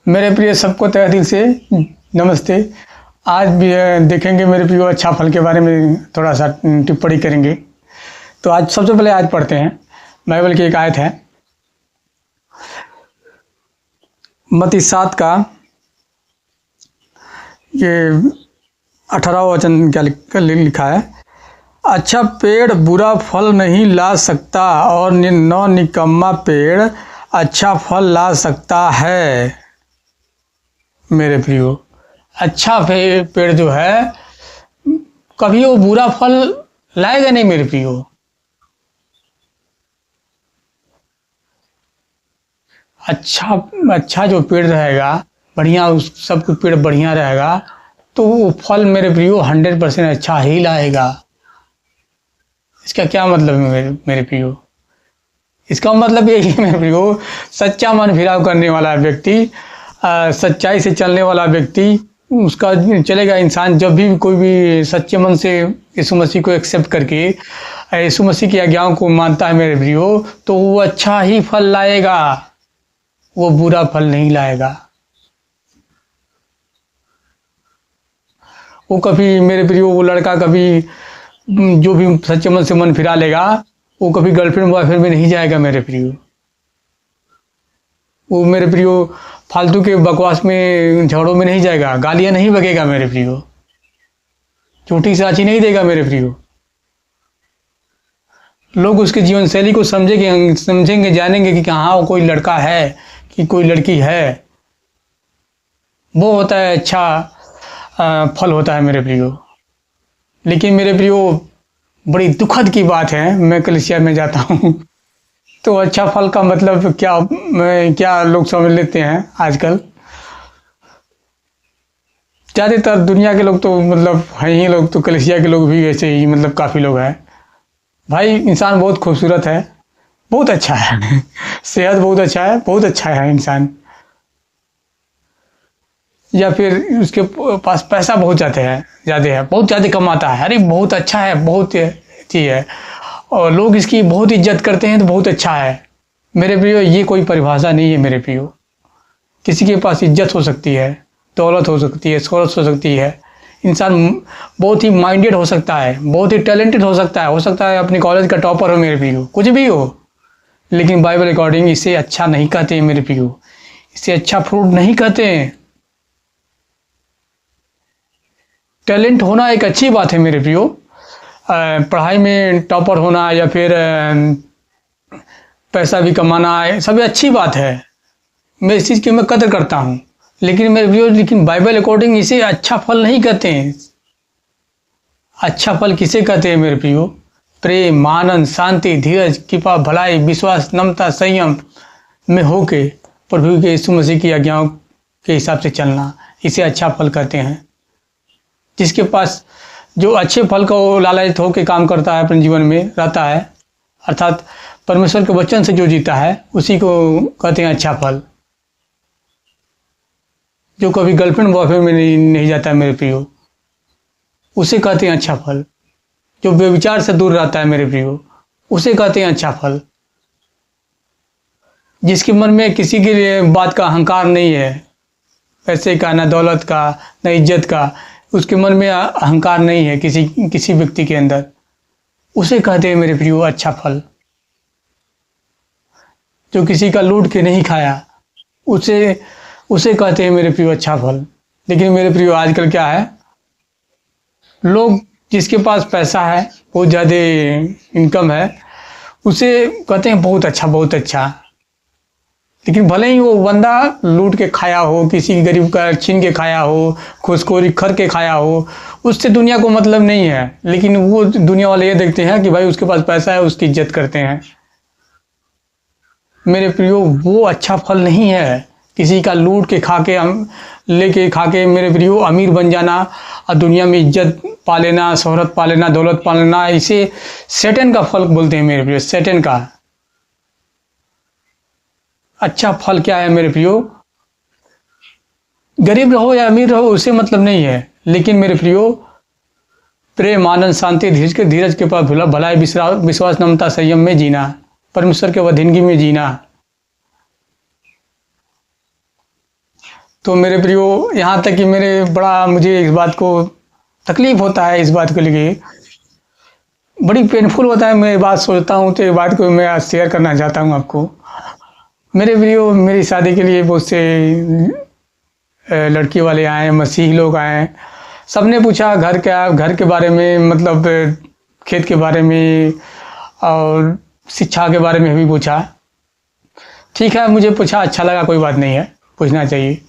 मेरे प्रिय सबको तहे दिल से नमस्ते। आज भी देखेंगे मेरे प्रियो अच्छा फल के बारे में थोड़ा सा टिप्पणी करेंगे। तो आज सबसे पहले आज पढ़ते हैं। बाइबल की एक आयत है मत्ती 7 का ये 18वां वचन क्या लिखा है। अच्छा पेड़ बुरा फल नहीं ला सकता और निकम्मा पेड़ अच्छा फल ला सकता है। मेरे प्रियो अच्छा पेड़ जो है कभी वो बुरा फल लाएगा नहीं। मेरे प्रियो अच्छा जो पेड़ रहेगा बढ़िया, उस सब कुछ पेड़ बढ़िया रहेगा तो वो फल मेरे प्रियो 100% अच्छा ही लाएगा। इसका क्या मतलब है मेरे प्रियो? इसका मतलब यही है मेरे प्रियो, सच्चा मन फिराव करने वाला व्यक्ति, सच्चाई से चलने वाला व्यक्ति, उसका चलेगा। इंसान जब भी कोई भी सच्चे मन से यीशु मसीह को एक्सेप्ट करके यीशु मसीह की आज्ञाओं को मानता है मेरे प्रियो, तो वो अच्छा ही फल लाएगा, वो बुरा फल नहीं लाएगा। वो कभी मेरे प्रियो वो लड़का कभी जो भी सच्चे मन से मन फिरा लेगा वो कभी गर्लफ्रेंड बॉयफ्रेंड में नहीं जाएगा मेरे प्रियो। वो मेरे प्रियो फालतू के बकवास में झगड़ों में नहीं जाएगा, गालियां नहीं बकेगा मेरे प्रियो, झूठी साची नहीं देगा मेरे प्रियो। लोग उसके जीवन शैली को समझेंगे जानेंगे कि हाँ वो कोई लड़का है कि कोई लड़की है। वो होता है अच्छा फल होता है मेरे प्रियो। लेकिन मेरे प्रियो बड़ी दुखद की बात है, मैं कलीसिया में जाता हूँ तो अच्छा फल का मतलब क्या लोग समझ लेते हैं आजकल। ज़्यादातर दुनिया के लोग तो मतलब हैं ही लोग, तो कलीसिया के लोग भी ऐसे ही मतलब काफ़ी लोग हैं। भाई इंसान बहुत खूबसूरत है, बहुत अच्छा है सेहत बहुत अच्छा है, बहुत अच्छा है इंसान, या फिर उसके पास पैसा बहुत ज़्यादा है, बहुत ज़्यादा कमाता है, अरे बहुत अच्छा है, बहुत अच्छी है और लोग इसकी बहुत इज्जत करते हैं तो बहुत अच्छा है। मेरे प्रियो ये कोई परिभाषा नहीं है मेरे प्रियो। किसी के पास इज्जत हो सकती है, दौलत हो सकती है, शोहरत हो सकती है, इंसान बहुत ही माइंडेड हो सकता है, बहुत ही टैलेंटेड हो सकता है अपने कॉलेज का टॉपर हो मेरे प्रियो, कुछ भी हो, लेकिन बाइबल अकॉर्डिंग इसे अच्छा नहीं कहते हैं मेरे प्रियो, इसे अच्छा फ्रूट नहीं कहते हैं। टैलेंट होना एक अच्छी बात है मेरे प्रियो, पढ़ाई में टॉपर होना या फिर पैसा भी कमाना सब अच्छी बात है, मैं इस चीज़ की मैं कदर करता हूँ। लेकिन मेरे प्रियो लेकिन बाइबल अकॉर्डिंग इसे अच्छा फल नहीं कहते हैं। अच्छा फल किसे कहते हैं मेरे प्रियो? प्रेम, आनंद, शांति, धीरज, कृपा, भलाई, विश्वास, नम्रता, संयम में होके प्रभु के यीशु मसीह की आज्ञाओं के हिसाब से चलना, इसे अच्छा फल कहते हैं। जिसके पास जो अच्छे फल को लालयित होकर काम करता है, अपने जीवन में रहता है, अर्थात परमेश्वर के वचन से जो जीता है, उसी को कहते हैं अच्छा फल। जो कभी गर्लफ्रेंड बॉयफ्रेंड में नहीं जाता है मेरे प्रियो, उसे कहते हैं अच्छा फल। जो व्यभिचार से दूर रहता है मेरे प्रियो, उसे कहते हैं अच्छा फल। जिसके मन में किसी के लिए बात का अहंकार नहीं है, पैसे का, ना दौलत का, ना इज्जत का, उसके मन में अहंकार नहीं है किसी व्यक्ति के अंदर, उसे कहते हैं मेरे प्रियो अच्छा फल। जो किसी का लूट के नहीं खाया, उसे कहते हैं मेरे प्रियो अच्छा फल। लेकिन मेरे प्रियो आजकल क्या है, लोग जिसके पास पैसा है, बहुत ज़्यादा इनकम है, उसे कहते हैं बहुत अच्छा, बहुत अच्छा। लेकिन भले ही वो बंदा लूट के खाया हो, किसी गरीब का छीन के खाया हो, घूसखोरी कर के खाया हो, उससे दुनिया को मतलब नहीं है। लेकिन वो दुनिया वाले ये देखते हैं कि भाई उसके पास पैसा है, उसकी इज्जत करते हैं। मेरे प्रियो वो अच्छा फल नहीं है। किसी का लूट के खा के मेरे प्रियो अमीर बन जाना और दुनिया में इज्जत पा लेना, शोहरत पा लेना, दौलत पा लेना, इसे शैतान का फल बोलते हैं मेरे प्रियो, शैतान का। अच्छा फल क्या है मेरे प्रियो? गरीब रहो या अमीर रहो उससे मतलब नहीं है, लेकिन मेरे प्रियो प्रेम, आनंद, शांति, धीरज के पास भलाई, विश्वास, नम्रता, संयम में जीना, परमेश्वर के अधीनगी में जीना। तो मेरे प्रियो, यहाँ तक कि मेरे बड़ा मुझे इस बात को तकलीफ होता है, इस बात को लेके बड़ी पेनफुल होता है। मैं ये बात सोचता हूँ तो ये बात को मैं आज शेयर करना चाहता हूँ आपको। मेरे प्रियो, मेरी शादी के लिए बहुत से लड़की वाले आए, मसीही लोग आए। सबने पूछा घर के बारे में, मतलब खेत के बारे में और शिक्षा के बारे में भी पूछा। ठीक है, मुझे पूछा, अच्छा लगा, कोई बात नहीं है, पूछना चाहिए।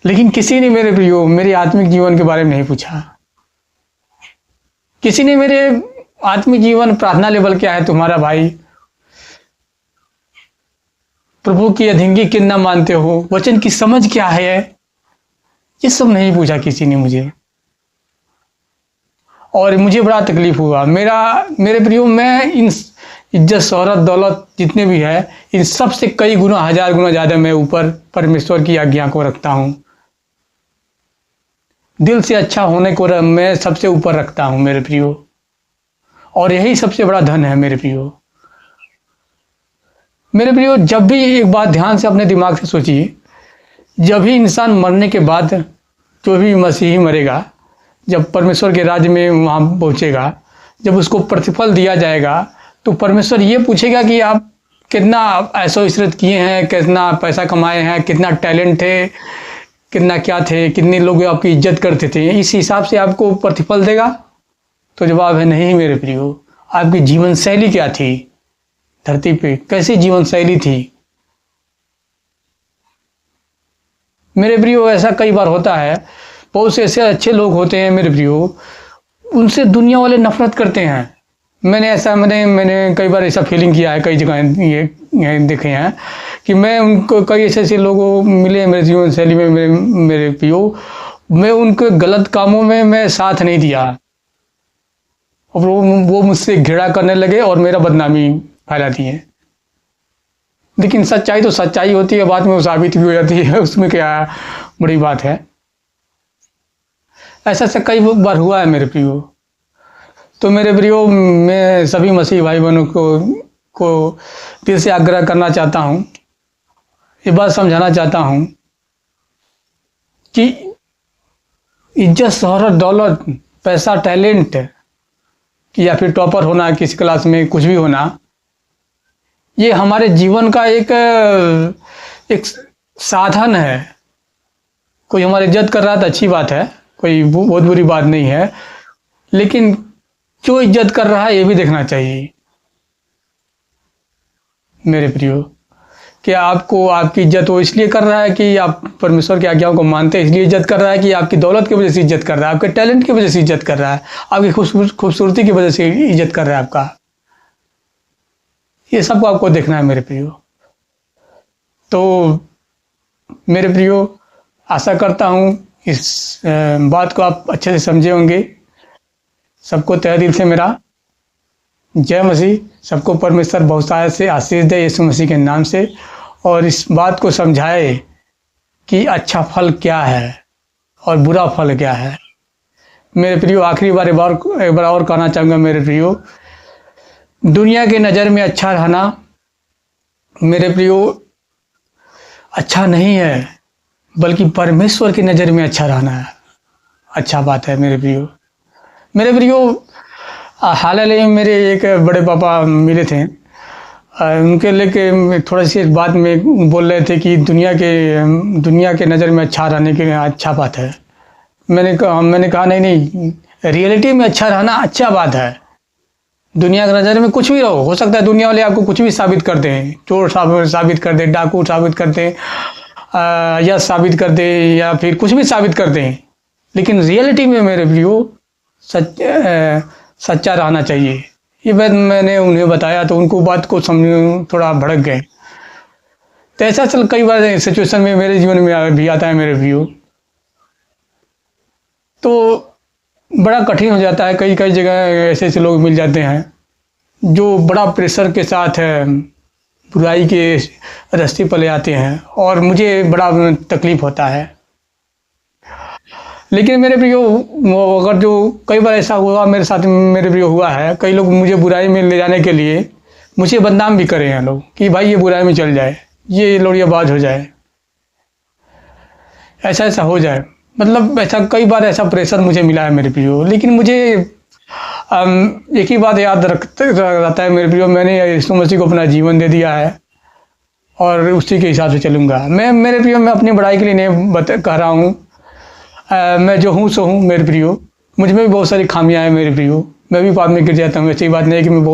लेकिन किसी ने मेरे प्रियो मेरे आत्मिक जीवन के बारे में नहीं पूछा। किसी ने मेरे आत्मिक जीवन, प्रार्थना लेवल क्या है तुम्हारा भाई, प्रभु की अधीनगी कितना मानते हो, वचन की समझ क्या है, ये सब नहीं पूछा किसी ने मुझे। और मुझे बड़ा तकलीफ हुआ। मेरे प्रियो, मैं इन इज्जत, शोहरत, दौलत जितने भी है, इन सब से कई गुना, 1000 गुना ज़्यादा मैं ऊपर परमेश्वर की आज्ञा को रखता हूँ। दिल से अच्छा होने को मैं सबसे ऊपर रखता हूँ मेरे प्रियो, और यही सबसे बड़ा धन है मेरे प्रियो। मेरे प्रियो, जब भी एक बात ध्यान से अपने दिमाग से सोचिए, जब भी इंसान मरने के बाद, जो भी मसीही मरेगा, जब परमेश्वर के राज्य में वहाँ पहुँचेगा, जब उसको प्रतिफल दिया जाएगा, तो परमेश्वर ये पूछेगा कि आप कितना ऐशो इशरत किए हैं, कितना पैसा कमाए हैं, कितना टैलेंट है, कितना क्या थे, कितने लोग आपकी इज्जत करते थे, इस हिसाब से आपको प्रतिफल देगा? तो जवाब है नहीं मेरे प्रियो। आपकी जीवन शैली क्या थी, धरती पे कैसी जीवन शैली थी? मेरे प्रियो, ऐसा कई बार होता है, बहुत से ऐसे अच्छे लोग होते हैं मेरे प्रियो, उनसे दुनिया वाले नफरत करते हैं। मैंने कई बार ऐसा फीलिंग किया है, कई जगह ये देखे हैं कि मैं उनको, कई ऐसे लोगों मिले मेरे जीवन शैली में, मेरे प्रियो, मैं उनके गलत कामों में मैं साथ नहीं दिया, और वो मुझसे घृणा करने लगे और मेरा बदनामी फैला दिए। लेकिन सच्चाई तो सच्चाई होती है, बाद में वो साबित भी हो जाती है, उसमें क्या बड़ी बात है। ऐसा से कई बार हुआ है मेरे प्रियो। तो मेरे प्रियो, मैं सभी मसीह भाई बहनों को दिल से आग्रह करना चाहता हूँ, ये बात समझाना चाहता हूँ कि इज्जत, शोहरत, दौलत, पैसा, टैलेंट, या फिर टॉपर होना किसी क्लास में, कुछ भी होना, ये हमारे जीवन का एक साधन है। कोई हमारी इज्जत कर रहा है तो अच्छी बात है, कोई बहुत बुरी बात नहीं है, लेकिन क्यों इज्जत कर रहा है ये भी देखना चाहिए मेरे प्रियो। क्या आपको आपकी इज्जत वो इसलिए कर रहा है कि आप परमेश्वर की आज्ञाओं को मानते हैं इसलिए इज्जत कर रहा है, कि आपकी दौलत की वजह से इज्जत कर रहा है, आपके टैलेंट की वजह से इज्जत कर रहा है, आपकी खूबसूरती की वजह से इज्जत कर रहा है आपका? ये सबको आपको देखना है मेरे प्रियो। तो मेरे प्रियो, आशा करता हूँ इस बात को आप अच्छे से समझे होंगे। सबको तहे दिल से मेरा जय मसीह। सबको परमेश्वर बहुतायत से आशीष दे यीशु मसीह के नाम से, और इस बात को समझाए कि अच्छा फल क्या है और बुरा फल क्या है। मेरे प्रियो, आखिरी बार एक बार और कहना चाहूँगा मेरे प्रियो, दुनिया के नज़र में अच्छा रहना मेरे प्रियो अच्छा नहीं है, बल्कि परमेश्वर की नज़र में अच्छा रहना है अच्छा बात है मेरे प्रियो। मेरे प्रियो, हाल ही में मेरे एक बड़े पापा मिले थे, उनके लेके थोड़ी सी बात में बोल रहे थे कि दुनिया के नज़र में अच्छा रहने के लिए अच्छा बात है। मैंने कहा नहीं, रियलिटी में अच्छा रहना अच्छा बात है। दुनिया की नज़र में कुछ भी रहो, हो सकता है दुनिया वाले आपको कुछ भी साबित कर दें, चोर साबित कर दें, डाकू साबित कर दें, या साबित कर दें, या फिर कुछ भी साबित कर दें, लेकिन रियलिटी में मेरे प्रियो सच्चा रहना चाहिए। ये बात मैंने उन्हें बताया तो उनको बात को समझ थोड़ा भड़क गए। तो ऐसा चल कई बार सिचुएशन में मेरे जीवन में भी आता है मेरे प्रियो, तो बड़ा कठिन हो जाता है। कई जगह ऐसे लोग मिल जाते हैं जो बड़ा प्रेशर के साथ बुराई के रास्ते पर ले आते हैं, और मुझे बड़ा तकलीफ होता है। लेकिन मेरे प्रियो, अगर जो कई बार ऐसा हुआ मेरे साथ, मेरे प्रियो हुआ है, कई लोग मुझे बुराई में ले जाने के लिए मुझे बदनाम भी करे हैं लोग कि भाई ये बुराई में चल जाए, ये लोड़ियाबाज हो जाए। ऐसा ऐसा हो जाए। मतलब ऐसा कई बार ऐसा प्रेशर मुझे मिला है मेरे प्रियो, लेकिन मुझे एक ही बात याद रखते रहता है मेरे प्रियो, मैंने यीशु मसीह को अपना जीवन दे दिया है और उसी के हिसाब से चलूँगा। मैं मेरे प्रियो, मैं अपनी बड़ाई के लिए नहीं कह रहा हूँ। मैं जो हूँ सो हूँ मेरे प्रियो। मुझ में भी बहुत सारी खामियाँ हैं मेरे प्रियो, मैं भी बाद में गिर जाता हूँ। ऐसी बात नहीं है कि मैं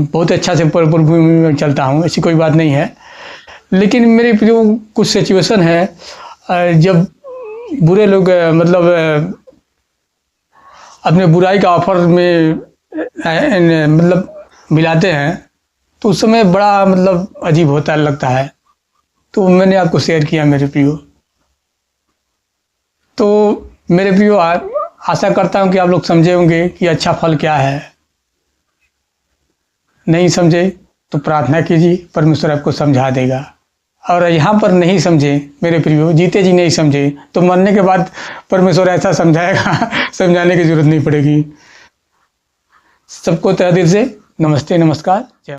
बहुत अच्छा से भूमि में चलता हूँ, ऐसी कोई बात नहीं है। लेकिन मेरे प्रियो कुछ सिचुएशन है जब बुरे लोग मतलब अपने बुराई का ऑफर में मतलब मिलाते हैं, तो उस समय बड़ा मतलब अजीब होता लगता है। तो मैंने आपको शेयर किया मेरे प्रियो। तो मेरे प्रियो, आशा करता हूँ कि आप लोग समझे होंगे कि अच्छा फल क्या है। नहीं समझे तो प्रार्थना कीजिए, परमेश्वर आपको समझा देगा। और यहाँ पर नहीं समझे मेरे प्रियो, जीते जी नहीं समझे, तो मरने के बाद परमेश्वर ऐसा समझाएगा समझाने की जरूरत नहीं पड़ेगी। सबको तहे दिल से नमस्ते, नमस्कार, जय।